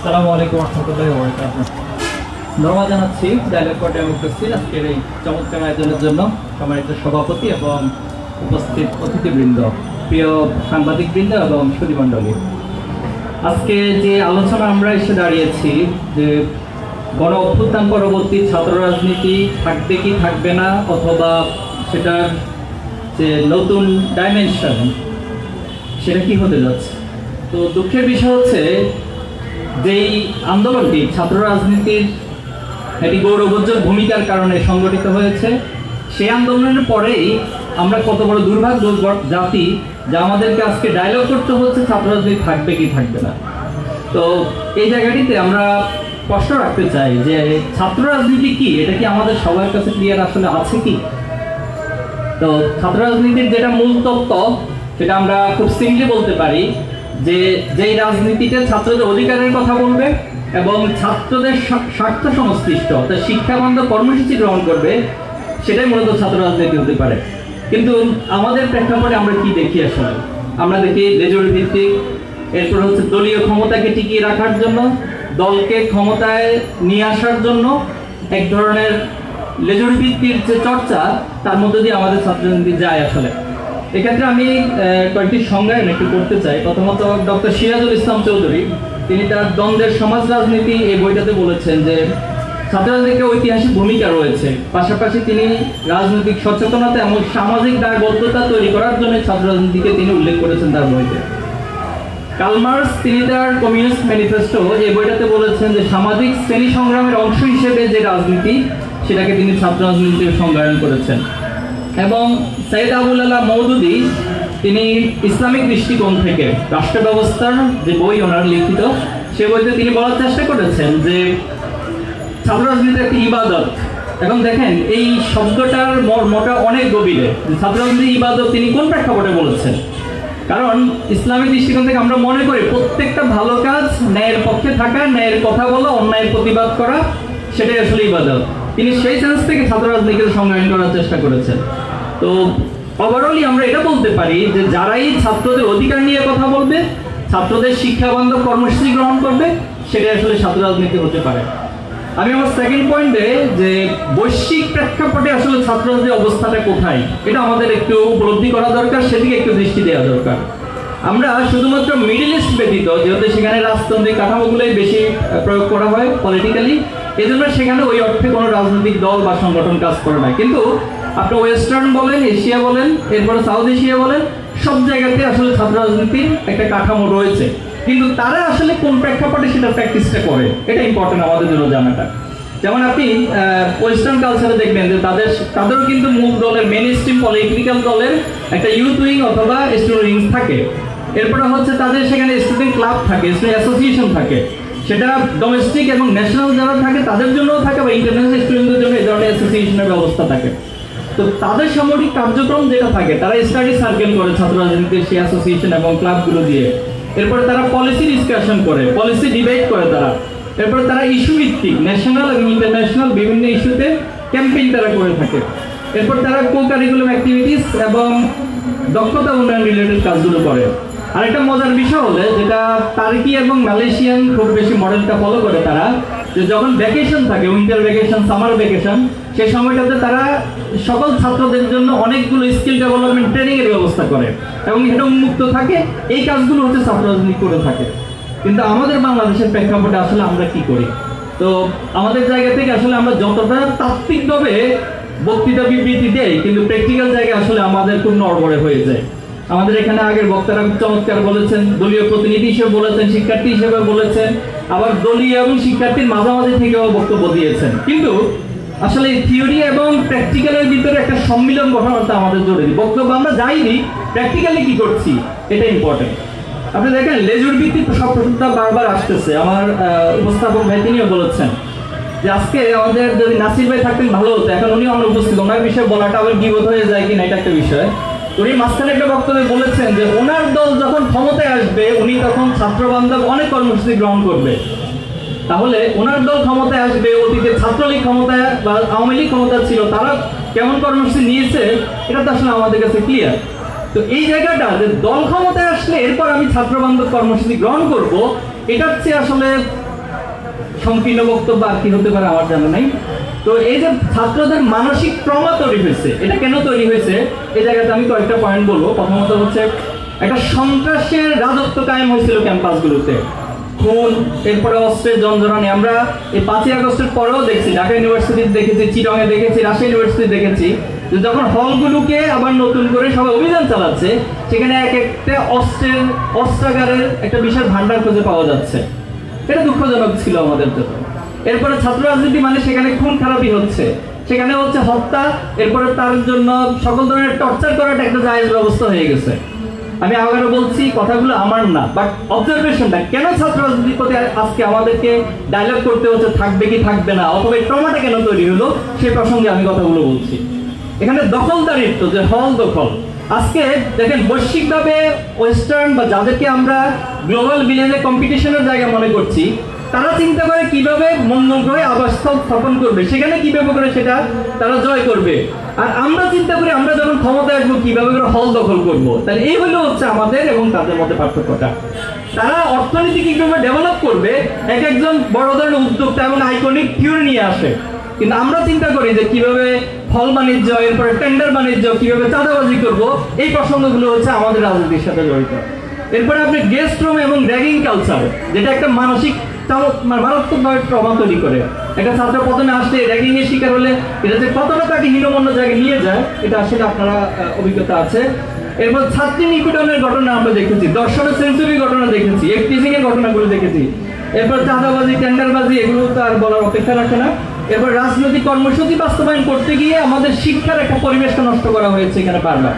আসসালামু আলাইকুম রহমতুল্লাহি ওয়া বারাকাতুহু। ধন্যবাদ জানাচ্ছি ডায়ালগ ফর ডেমোক্রেসি আজকের এই চমৎকার আয়োজনের জন্য সম্মানিত সভাপতি এবং উপস্থিত অতিথিবৃন্দ, প্রিয় সাংবাদিকবৃন্দ এবং সুধীমণ্ডলী। আজকে যে আলোচনা আমরা এসে দাঁড়িয়েছি যে গণ অভ্যুত্থান পরবর্তী ছাত্র রাজনীতি থাকবে কি থাকবে না, অথবা সেটার যে নতুন ডাইমেনশন সেটা কি হতে যাচ্ছে। তো দুঃখের বিষয় হচ্ছে যেই আন্দোলনটি ছাত্র রাজনীতির একটি গৌরবোজ্জ্বল ভূমিকার কারণে সংগঠিত হয়েছে, সেই আন্দোলনের পরেই আমরা কত বড় দুর্ভাগ্য জাতি যা আমাদেরকে আজকে ডায়লগ করতে হচ্ছে ছাত্র রাজনীতি থাকবে কি থাকবে না। তো এই জায়গাটিতে আমরা প্রশ্ন রাখতে চাই যে ছাত্র রাজনীতি কি, এটা কি আমাদের সবার কাছে ক্লিয়ার আসলে আছে কি? তো ছাত্র রাজনীতির যেটা মূল তত্ত্ব সেটা আমরা খুব সিম্পলি বলতে পারি যে যেই রাজনীতিতে ছাত্রদের অধিকারের কথা বলবে এবং ছাত্রদের স্বার্থ সংশ্লিষ্ট অর্থাৎ শিক্ষাবন্ধ কর্মসূচি গ্রহণ করবে, সেটাই মূলত ছাত্র রাজনীতি হতে পারে। কিন্তু আমাদের প্রেক্ষাপটে আমরা কি দেখি আসলে? আমরা দেখি লেজুরি ভিত্তিক, এরপর হচ্ছে দলীয় ক্ষমতাকে টিকিয়ে রাখার জন্য, দলকে ক্ষমতায় নিয়ে আসার জন্য এক ধরনের লেজুরি ভিত্তির যে চর্চা, তার মধ্যে দিয়ে আমাদের ছাত্র রাজনীতি যায় আসলে। এক্ষেত্রে আমি কয়েকটি সংজ্ঞায়ন একটু করতে চাই। প্রথমত ডক্টর সিরাজুল ইসলাম চৌধুরী, তিনি তার দ্বন্দ্বের সমাজ রাজনীতি এই বইটাতে বলেছেন যে ছাত্র রাজনীতির ঐতিহাসিক ভূমিকা রয়েছে, পাশাপাশি তিনি রাজনৈতিক সচেতনতা এবং সামাজিক দায়বদ্ধতা তৈরি করার জন্য ছাত্র রাজনীতিকে তিনি উল্লেখ করেছেন তার বইতে। কার্ল মার্কস তিনি তার কমিউনিস্ট ম্যানিফেস্টো এই বইটাতে বলেছেন যে সামাজিক শ্রেণী সংগ্রামের অংশ হিসেবে যে রাজনীতি, সেটাকে তিনি ছাত্র রাজনীতির সংজ্ঞায়ন করেছেন। এবং সৈয়দ আবুল আলা মওদুদি তিনি ইসলামিক দৃষ্টিকোণ থেকে রাষ্ট্র ব্যবস্থার যে বই ওনার লিখিত, সে বইতে তিনি বলার চেষ্টা করেছেন যে ছাত্র রাজনীতি একটি ইবাদত। এখন দেখেন এই শব্দটার মর্মটা অনেক গভীরে। ছাত্র রাজনীতি ইবাদত তিনি কোন প্রেক্ষাপটে বলেছেন? কারণ ইসলামিক দৃষ্টিকোণ থেকে আমরা মনে করি প্রত্যেকটা ভালো কাজ ন্যায়ের পক্ষে থাকা, ন্যায়ের কথা বলা, অন্যায়ের প্রতিবাদ করা, সেটাই আসলে ইবাদত। তিনি সেই সেন্স থেকে ছাত্র রাজনীতিকে সংজ্ঞায়ন করার চেষ্টা করেছেন। তো ওভারঅলি আমরা এটা বলতে পারি যে যারাই ছাত্রদের অধিকার নিয়ে কথা বলবে, ছাত্রদের শিক্ষাবান্ধব কর্মসূচি গ্রহণ করবে, সেটাই আসলে ছাত্র রাজনীতি হতে পারে। আমি আমার সেকেন্ড পয়েন্টে যে বৈশ্বিক প্রেক্ষাপটে আসলে ছাত্র রাজনীতির অবস্থাটা কোথায়, এটা আমাদের একটু উপলব্ধি করা দরকার, সেদিকে একটু দৃষ্টি দেওয়া দরকার। আমরা শুধুমাত্র মিডল ইস্ট ব্যতীত, যেহেতু সেখানে রাজতান্ত্রিক কাঠামোগুলোই বেশি প্রয়োগ করা হয় পলিটিক্যালি, এই জন্য সেখানে ওই অর্থে কোনো রাজনৈতিক দল বা সংগঠন কাজ করে না। কিন্তু আপনি ওয়েস্টার্ন বলেন, এশিয়া বলেন, এরপরে সাউথ এশিয়া বলেন, সব জায়গাতে আসলে ছাত্র রাজনীতির একটা কাঠামো রয়েছে। কিন্তু তারা আসলে কোন প্রেক্ষাপটে সেটা প্র্যাকটিসটা করে, এটা ইম্পর্টেন্ট আমাদের জন্য জানাটা। যেমন আপনি ওয়েস্টার্ন কালচারে দেখবেন যে তাদেরও কিন্তু মূল দলের মেন স্ট্রিম পলিটিক্যাল দলের একটা ইউথ উইং অথবা স্টুডেন্ট উইং থাকে। এরপরে হচ্ছে তাদের সেখানে স্টুডেন্ট ক্লাব থাকে, স্টুডেন্ট অ্যাসোসিয়েশন থাকে, সেটা ডোমেস্টিক এবং ন্যাশনাল যারা থাকে তাদের জন্যও থাকে, বা ইন্টারন্যাশনাল স্টুডেন্টদের জন্য এই ধরনের অ্যাসোসিয়েশনের ব্যবস্থা থাকে। তো তাদের সামরিক কার্যক্রম যেটা থাকে, তারা স্টাডি সার্কেল করে ছাত্র রাজনীতির সেই অ্যাসোসিয়েশন এবং ক্লাবগুলো দিয়ে। এরপরে তারা পলিসি ডিসকাশন করে, পলিসি ডিবেট করে তারা। এরপরে তারা ইস্যু ভিত্তিক ন্যাশনাল এবং ইন্টারন্যাশনাল বিভিন্ন ইস্যুতে ক্যাম্পেইন তারা করে থাকে। এরপর তারা কো কারিকুলাম অ্যাক্টিভিটিস এবং দক্ষতা উন্নয়ন রিলেটেড কাজগুলো করে। আরেকটা মজার বিষয় হলে, যেটা টার্কি এবং মালয়েশিয়ান খুব বেশি মডেলটা ফলো করে তারা, যে যখন ভ্যাকেশন থাকে, উইন্টার ভ্যাকেশন, সামার ভ্যাকেশন, সেই সময়টাতে তারা সকল ছাত্রদের জন্য অনেকগুলো স্কিল ডেভেলপমেন্ট ট্রেনিং এর ব্যবস্থা করে এবং এটা উন্মুক্ত থাকে। এই কাজগুলো হচ্ছে ছাত্র রাজনীতি করে থাকে। কিন্তু আমাদের বাংলাদেশের প্রেক্ষাপটে আসলে আমরা কি করি? তো আমাদের জায়গা থেকে আসলে আমরা যতটা তাত্ত্বিকভাবে বক্তৃতা বিবৃতি দেই, কিন্তু প্র্যাকটিক্যাল জায়গায় আসলে আমাদের খুব নড়বড়ে হয়ে যায়। আমাদের এখানে আগের বক্তারা চমৎকার বলেছেন, দলীয় প্রতিনিধি হিসেবে বলেছেন, শিক্ষার্থী হিসেবে বলেছেন, আবার দলীয় এবং শিক্ষার্থীর মাঝামাঝি থেকেও বক্তব্য দিয়েছেন। কিন্তু আসলে থিওরি এবং প্র্যাকটিক্যালের ভিতরে একটা সম্মিলন ঘটানোটা আমাদের জরুরি। বক্তব্য আমরা যাইনি, প্র্যাকটিক্যালি কি করছি এটা ইম্পর্টেন্ট। আপনি দেখেন লেজুর ভিত্তিক সব প্রশ্নটা বারবার আসতেছে। আমার উপস্থাপক ভাই তিনিও বলেছেন যে আজকে আমাদের যদি নাসির ভাই থাকতেন ভালো হতো, এখন উনিও আমরা উপস্থিত, ওনার বিষয়ে বলাটা আবার বিপদ হয়ে যায় কিনা এটা একটা বিষয়। উনি মাঝখানে একটা বক্তব্যে বলেছেন যে ওনার দল যখন ক্ষমতায় আসবে উনি তখন ছাত্রবান্ধব অনেক কর্মসূচি গ্রহণ করবে। তাহলে ওনার দল ক্ষমতায় আসবে, অতীতে ছাত্রলীগ ক্ষমতায় বা আওয়ামী লীগ ক্ষমতা ছিল, তারা কেমন কর্মসূচি নিয়েছে এটা তো আসলে আমাদের কাছে ক্লিয়ার। তো এই জায়গাটা যে দল ক্ষমতায় আসলে এরপর আমি ছাত্রবান্ধব কর্মসূচি গ্রহণ করব, এটার চেয়ে আসলে সংকীর্ণ বক্তব্য আর কি হতে পারে আমার জানা নাই। তো এই যে ছাত্রদের মানসিক ট্রমা তৈরি হয়েছে, এটা কেন তৈরি হয়েছে এই জায়গাতে আমি কয়েকটা পয়েন্ট বলবো। প্রথমত হচ্ছে একটা সন্ত্রাসের রাজত্ব কায়েম হয়েছিল ক্যাম্পাসগুলোতে, খুন, এরপরে অস্ত্রের জঞ্জরানি। আমরা এই 5ই আগস্টের পরেও দেখছি, ঢাকা ইউনিভার্সিটিতে দেখেছি, চিটংয়ে দেখেছি, রাজশাহী ইউনিভার্সিটি দেখেছি, যে যখন হলগুলোকে আবার নতুন করে সবাই অভিযান চালাচ্ছে, সেখানে এক একটা অস্ত্রাগারের একটা বিশাল ভান্ডার খুঁজে পাওয়া যাচ্ছে। এটা দুঃখজনক ছিল আমাদের জন্য। এরপরে ছাত্র রাজনীতি মানে সেখানে খুন খারাপি হচ্ছে, সেখানে হচ্ছে হত্যা, এরপরে তার জন্য সকল ধরনের টর্চার করাটা একটা জায়েজ ব্যবস্থা হয়ে গেছে। আমি আবারও বলছি, কথাগুলো আমার না, বাট অবজারভেশনটা কেন ছাত্র রাজনীতির প্রতি আজকে আমাদেরকে ডায়লগ করতে হচ্ছে, থাকবে কি থাকবে না, অথবা এই ট্রমাটা কেন তৈরি হলো, সেই প্রসঙ্গে আমি কথাগুলো বলছি। এখানে দখলদারিত্ব, যে হল দখল, আজকে দেখেন বৈশ্বিকভাবে ওয়েস্টার্ন বা যাদেরকে আমরা গ্লোবাল ভিলেজে কম্পিটিশনের জায়গা মনে করছি, তারা চিন্তা করে কিভাবে মঙ্গল গ্রহে আবাসস্থল স্থাপন করবে, সেখানে কিভাবে করে সেটা তারা জয় করবে। আর আমরা চিন্তা করি আমরা যখন ক্ষমতায় আসবো কিভাবে করে হল দখল করব। তাহলে এই হলো হচ্ছে আমাদের এবং তাদের মধ্যে পার্থক্যটা। তারা অর্থনীতি কিভাবে ডেভেলপ করবে এক একজন বড় ধরনের উদ্যোক্তা এবং আইকনিক থিওরি নিয়ে আসে, কিন্তু আমরা চিন্তা করি যে কিভাবে ফল বাণিজ্য, এরপরে টেন্ডার বাণিজ্য, কিভাবে চাঁদাবাজি করব, এই প্রসঙ্গগুলো হচ্ছে আমাদের রাজনীতির সাথে জড়িত। এরপরে আপনি গেস্ট রুম এবং র্যাগিং কালচার, যেটা একটা মানসিক মারাত্মকভাবে প্রভাব তৈরি করে। একটা ছাত্র প্রথমে আসলে র্যাগিং এর শিকার হলে এটা যে কতটা তাকে হীনমন্য জায়গায় নিয়ে যায়, এটা আসলে আপনারা অভিজ্ঞতা আছে। এরপর ছাত্রী নিপীড়নের ঘটনা আমরা দেখেছি, দর্শনের সেঞ্চুরি ঘটনা দেখেছি, এফটিজিং এর ঘটনাগুলো দেখেছি। এরপর চাঁদাবাজি, টেন্ডারবাজি, এগুলো তো আর বলার অপেক্ষা রাখে না। এরপর রাজনৈতিক কর্মসূচি বাস্তবায়ন করতে গিয়ে আমাদের শিক্ষার একটা পরিবেশটা নষ্ট করা হয়েছে এখানে বারবার।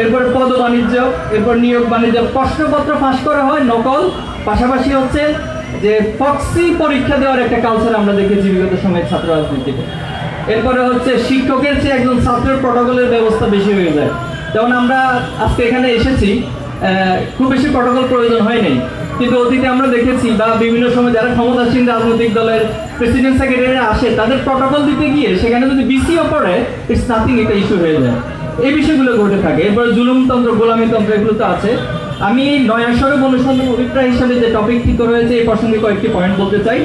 এরপর পদ বাণিজ্য, এরপর নিয়োগ বাণিজ্য, প্রশ্নপত্র ফাঁস করা হয়, নকল, পাশাপাশি হচ্ছে যে প্রক্সি পরীক্ষা দেওয়ার একটা কালচার আমরা দেখেছি বিগত সময়ের ছাত্র রাজনীতিতে। এরপরে হচ্ছে শিক্ষকের চেয়ে একজন ছাত্রের প্রটোকলের ব্যবস্থা বেশি হয়ে যায়। যেমন আমরা আজকে এখানে এসেছি, খুব বেশি প্রটোকল প্রয়োজন হয় নাই, কিন্তু অতীতে আমরা দেখেছি বা বিভিন্ন সময় যারা ক্ষমতাসীন রাজনৈতিক দলের প্রেসিডেন্ট সেক্রেটারিরা আসে, তাদের প্রটোকল দিতে গিয়ে সেখানে যদি বিসিও পড়ে, ইটস নাথিং, এটা ইস্যু হয়ে যায়। এই বিষয়গুলো ঘটে থাকে। এরপরে জুলুমতন্ত্র, গোলামীতন্ত্র, এগুলো তো আছে। আমি নয়া সড়ক অনুসন্ধান অভিপ্রায় হিসাবে যে টপিক ঠিক করা হয়েছে এই প্রসঙ্গে কয়েকটি পয়েন্ট বলতে চাই।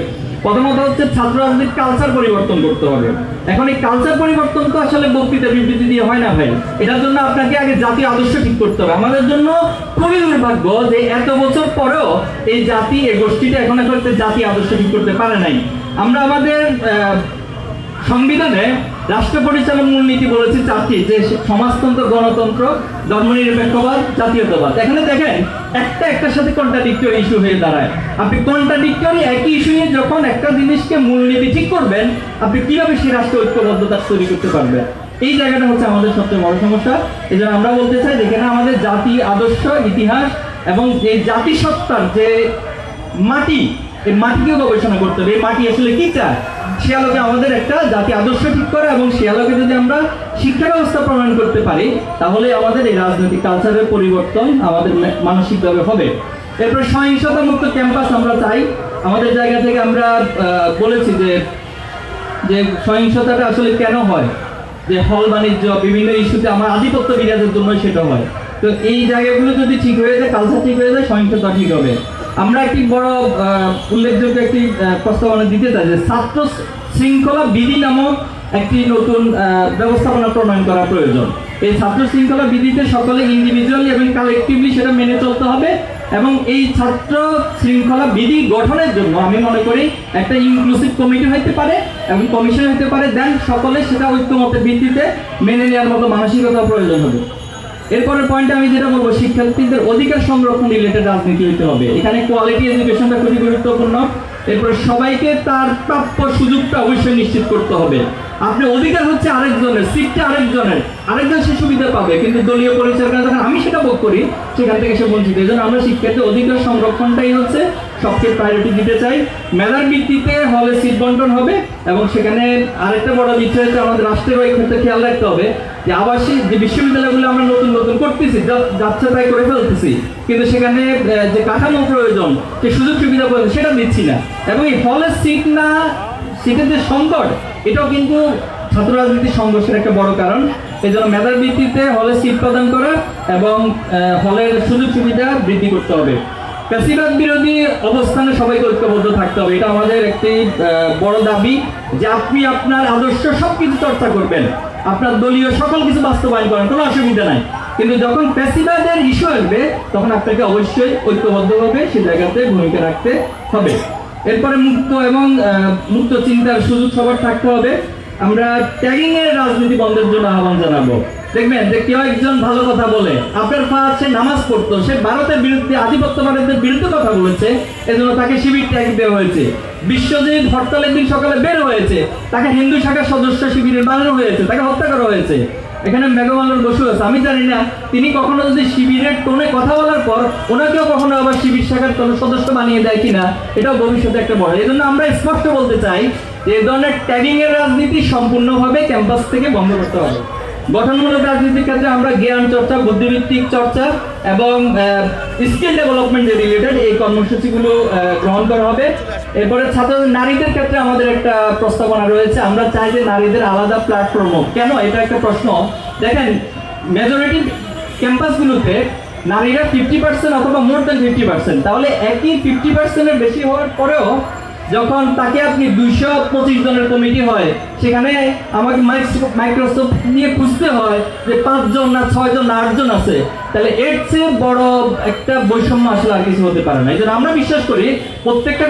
প্রথমত হচ্ছে ছাত্র রাজনীতির কালচার পরিবর্তন করতে হবে। এখন এই কালচার পরিবর্তন তো আসলে বক্তৃতা বিবৃতি দিয়ে হয় না ভাই, এটার জন্য আপনাকে আগে জাতীয় আদর্শ ঠিক করতে হবে। আমাদের জন্য খুবই দুর্ভাগ্য যে এত বছর পরেও এই জাতি, এই গোষ্ঠীটা এখন একটা জাতীয় আদর্শ ঠিক করতে পারে নাই। আমরা আমাদের সংবিধানে রাষ্ট্র পরিচালন মূলনীতি বলেছি 4টি, যে সমাজতন্ত্র, গণতন্ত্র, ধর্মনিরপেক্ষবাদ, জাতীয়তাবাদ। এখানে দেখেন একটার সাথে কন্ট্রাডিক্টরি ইস্যু হয়ে দাঁড়ায়। আপনি কন্ট্রাডিক্টরি একই ইস্যু নিয়ে যখন একটা জিনিসকে মূলনীতি ঠিক করবেন, আপনি কিভাবে সেই রাষ্ট্র ঐক্যবদ্ধতা তৈরি করতে পারবেন? এই জায়গাটা হচ্ছে আমাদের সবচেয়ে বড় সমস্যা। এই জন্য আমরা বলতে চাই যেখানে আমাদের জাতি, আদর্শ, ইতিহাস এবং এই জাতিসত্তার যে মাটি, এই মাটিকেও গবেষণা করতে হবে। এই মাটি আসলে কি চায়, সে আলোকে আমাদের একটা জাতি আদর্শ ঠিক করা, এবং সে আলোকে যদি আমরা শিক্ষা ব্যবস্থা প্রণয়ন করতে পারি, তাহলে আমাদের এই রাজনৈতিক কালচারের পরিবর্তন আমাদের মানসিকভাবে হবে। এরপর সহিংসতা মুক্ত ক্যাম্পাস আমরা চাই। আমাদের জায়গা থেকে আমরা বলেছি যে সহিংসতাটা আসলে কেন হয়, যে হল বাণিজ্য, বিভিন্ন ইস্যুতে আমার আধিপত্য বিরাজের জন্য সেটা হয়। তো এই জায়গাগুলো যদি ঠিক হয়ে যায়, কালচার ঠিক হয়ে যায়, সহিংসতা ঠিক হবে। আমরা একটি বড় উল্লেখযোগ্য একটি প্রস্তাবনা দিতে চাই যে ছাত্র শৃঙ্খলা বিধি নামক একটি নতুন ব্যবস্থাপনা প্রণয়ন করা প্রয়োজন। এই ছাত্র শৃঙ্খলা বিধিতে সকলে ইন্ডিভিজুয়ালি এবং কালেকটিভলি সেটা মেনে চলতে হবে, এবং এই ছাত্র শৃঙ্খলা বিধি গঠনের জন্য আমি মনে করি একটা ইনক্লুসিভ কমিটি হইতে পারে এবং কমিশন হইতে পারে, দেন সকলে সেটা ঐক্যমতের ভিত্তিতে মেনে নেওয়ার মতো মানসিকতা প্রয়োজন হবে। এরপরের পয়েন্টে আমি যেটা বলবো, শিক্ষার্থীদের অধিকার সংরক্ষণ রিলেটেড রাজনীতি হইতে হবে। এখানে কোয়ালিটি এডুকেশনটা খুবই গুরুত্বপূর্ণ। এরপরে সবাইকে তার প্রাপ্য সুযোগটা অবশ্যই নিশ্চিত করতে হবে। আপনি অধিকার হচ্ছে আরেকজনের, সিটটা আরেকজন সে সুবিধা পাবে, কিন্তু দলীয় পরিচয়ের কারণে যখন আমি সেটা ভোগ করি, সেখান থেকে সে বঞ্চিত। এই জন্য আমরা শিক্ষার্থীর অধিকার সংরক্ষণটাই হচ্ছে সবচেয়ে প্রায়োরিটি দিতে চাই। মেধার ভিত্তিতে হলে সিট বন্টন হবে, এবং সেখানে আরেকটা বড় বিষয় হচ্ছে আমাদের রাষ্ট্রের ওই ক্ষেত্রে খেয়াল রাখতে হবে যে আবাসিক যে বিশ্ববিদ্যালয়গুলো আমরা নতুন করতেছি, যাচ্ছে তাই করে ফেলতেছি, কিন্তু সেখানে যে কাঠামো প্রয়োজন, যে সুযোগ সুবিধা প্রয়োজন, সেটা দিচ্ছি না। এবং এই হলের সিটের যে সংকট, এটাও কিন্তু ছাত্র রাজনীতির সংঘর্ষের একটা বড় কারণ। এই জন্য মেধার ভিত্তিতে হলে সিট প্রদান করা এবং হলের সুযোগ সুবিধা বৃদ্ধি করতে হবে। ফ্যাসিবাদ বিরোধী অবস্থানে সবাইকে ঐক্যবদ্ধ থাকতে হবে, এটা আমাদের একটি বড় দাবি যে আপনি আপনার আদর্শ সবকিছু চর্চা করবেন, আপনার দলীয় সকল কিছু বাস্তবায়ন করেন, কোনো অসুবিধা নাই, কিন্তু যখন ফ্যাসিবাদের ইস্যু আসবে তখন আপনাকে অবশ্যই ঐক্যবদ্ধভাবে সেই জায়গাতে ভূমিকা রাখতে হবে। এরপরে মুক্ত এবং মুক্ত চিন্তার সুযোগ সবার থাকতে হবে। আমরা ট্যাগিং এর রাজনীতি বন্ধের জন্য আহ্বান জানাবো। দেখবেন যে কেউ একজন ভালো কথা বলে, আপনার ফাঁদ সে নামাজ পড়তো, সে ভারতের বিরুদ্ধে আধিপত্যবাদের বিরুদ্ধে কথা বলেছে, এজন্য তাকে শিবির ট্যাগ দেওয়া হয়েছে। বিশ্বজিৎ হরতালের দিন সকালে বের হয়েছে, তাকে হিন্দু শাখার সদস্য শিবিরের বানানো হয়েছে, তাকে হত্যা করা হয়েছে। এখানে মেঘমালন বসু আছে, আমি জানি না তিনি কখনো যদি শিবিরের টোনে কথা বলার পর ওনাকেও কখনো আবার শিবির শাখার কোনো সদস্য বানিয়ে দেয় কিনা, এটাও ভবিষ্যতে একটা বড়। এই জন্য আমরা স্পষ্ট বলতে চাই যে এই ধরনের ট্যাগিং এর রাজনীতি সম্পূর্ণভাবে ক্যাম্পাস থেকে বন্ধ করতে হবে। গঠনমূলক রাজনীতির ক্ষেত্রে আমরা জ্ঞান চর্চা, বুদ্ধিভিত্তিক চর্চা এবং স্কিল ডেভেলপমেন্ট রিলেটেড এই কর্মসূচিগুলো গ্রহণ করা হবে। এরপরে ছাত্রদের নারীদের ক্ষেত্রে আমাদের একটা প্রস্তাবনা রয়েছে, আমরা চাই যে নারীদের আলাদা প্ল্যাটফর্ম হোক। কেন, এটা একটা প্রশ্ন। দেখেন, মেজরিটি ক্যাম্পাসগুলোতে নারীরা 50% অথবা মোর দেন 50%, তাহলে একই 50%-এর বেশি হওয়ার পরেও যখন তাকে আপনি 225 জনের কমিটি হয়, সেখানে আমাকে মাইক্রোসফট নিয়ে খুঁজতে হয় যে 5 জন না 6 জন না 8 জন আছে, তাহলে এর চেয়ে বড় একটা বৈষম্য আসলে আর কিছু হতে পারে না। এই জন্য আমরা বিশ্বাস করি প্রত্যেকটা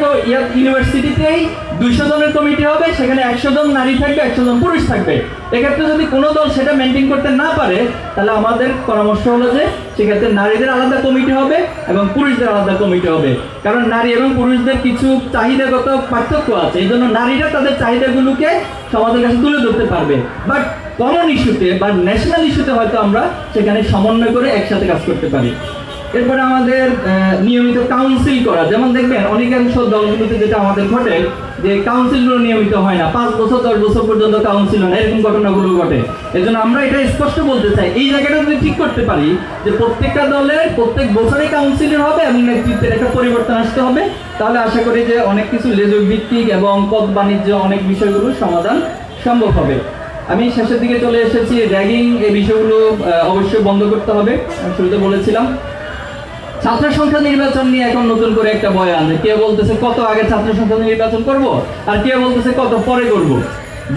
ইউনিভার্সিটিতেই 200 জনের কমিটি হবে, সেখানে 100 জন নারী থাকবে, 100 জন পুরুষ থাকবে। এক্ষেত্রে যদি কোনো দল সেটা মেনটেন করতে না পারে, তাহলে আমাদের পরামর্শ হলো যে সেক্ষেত্রে নারীদের আলাদা কমিটি হবে এবং পুরুষদের আলাদা কমিটি হবে, কারণ নারী এবং পুরুষদের কিছু চাহিদাগত পার্থক্য আছে। এই জন্য নারীরা তাদের চাহিদাগুলোকে সমাজের কাছে তুলে ধরতে পারবে, বাট কমন ইস্যুতে বা ন্যাশনাল ইস্যুতে হয়তো আমরা সেখানে সমন্বয় করে একসাথে কাজ করতে পারি। এরপরে আমাদের নিয়মিত কাউন্সিল করা, যেমন দেখবেন অধিকাংশ দলগুলোতে যেটা আমাদের ঘটে যে কাউন্সিলগুলো নিয়মিত হয় না, 5 বছর 10 বছর পর্যন্ত কাউন্সিল হয় না, এরকম ঘটনাগুলো ঘটে। এই জন্য আমরা এটা স্পষ্ট বলতে চাই, এই জায়গাটা যদি ঠিক করতে পারি যে প্রত্যেকটা দলের প্রত্যেক বছরে কাউন্সিলর হবে এবং নেতৃত্বের একটা পরিবর্তন আসতে হবে, তাহলে আশা করি যে অনেক কিছু লেজক ভিত্তিক এবং পদ বাণিজ্য অনেক বিষয়গুলো সমাধান সম্ভব হবে। আমি শেষের দিকে চলে এসেছি। র্যাগিং এই বিষয়গুলো অবশ্যই বন্ধ করতে হবে। আমি শুরুতে বলেছিলাম ছাত্র সংসদ নির্বাচন নিয়ে এখন নতুন করে একটা বয়ান, কেউ বলতেছে কত আগে ছাত্র সংসদ নির্বাচন করব, আর কেউ বলতেছে কত পরে করব।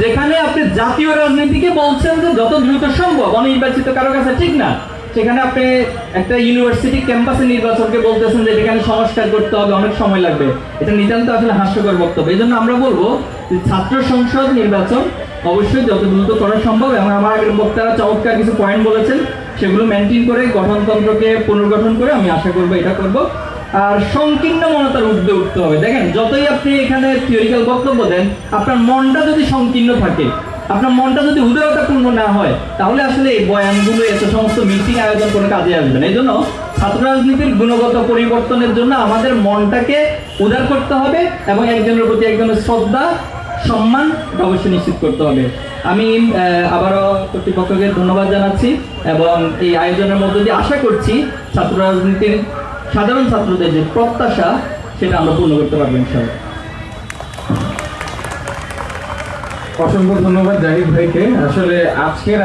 যেখানে আপনি জাতীয় রাজনীতিকে বলছেন যে যত দ্রুত সম্ভব অনির্বাচিত কারো কাছে ঠিক না, সেখানে আপনি একটা ইউনিভার্সিটি ক্যাম্পাসে নির্বাচনকে বলতেছেন যে এখানে সংস্কার করতে হবে, অনেক সময় লাগবে। এটা নিতান্ত আসলে হাস্যকর বক্তব্য। এই জন্য আমরা বলবো যে ছাত্র সংসদ নির্বাচন অবশ্যই যত দ্রুত করা সম্ভব, এবং আমার আগের বক্তারা চমৎকার কিছু পয়েন্ট বলেছেন, সেগুলো মেনটেন করে গঠনতন্ত্রকে পুনর্গঠন করে আমি আশা করবো এটা করব। আর সংকীর্ণ মনতার ঊর্ধ্বে উঠতে হবে। দেখেন, যতই আপনি এখানে থিওরিক্যাল বক্তব্য দেন, আপনার মনটা যদি সংকীর্ণ থাকে, আপনার মনটা যদি উদারতাপূর্ণ না হয়, তাহলে আসলে এই বয়ানগুলো এত সমস্ত মিটিং আয়োজন করে কাজে আসবে না। এই জন্য ছাত্র রাজনীতির গুণগত পরিবর্তনের জন্য আমাদের মনটাকে উদার করতে হবে এবং একজনের প্রতি একজনের শ্রদ্ধা সম্মান অবশ্যই নিশ্চিত করতে হবে। আমি আবারও কর্তৃপক্ষকে ধন্যবাদ জানাচ্ছি এবং এই আয়োজনের মধ্য দিয়ে আশা করছি ছাত্র রাজনীতির সাধারণ ছাত্রদের যে প্রত্যাশা সেটা আমরা পূর্ণ করতে পারবো ইনশাআল্লাহ। অসংখ্য ধন্যবাদ জাহিদ ভাইকে। আসলে আজকের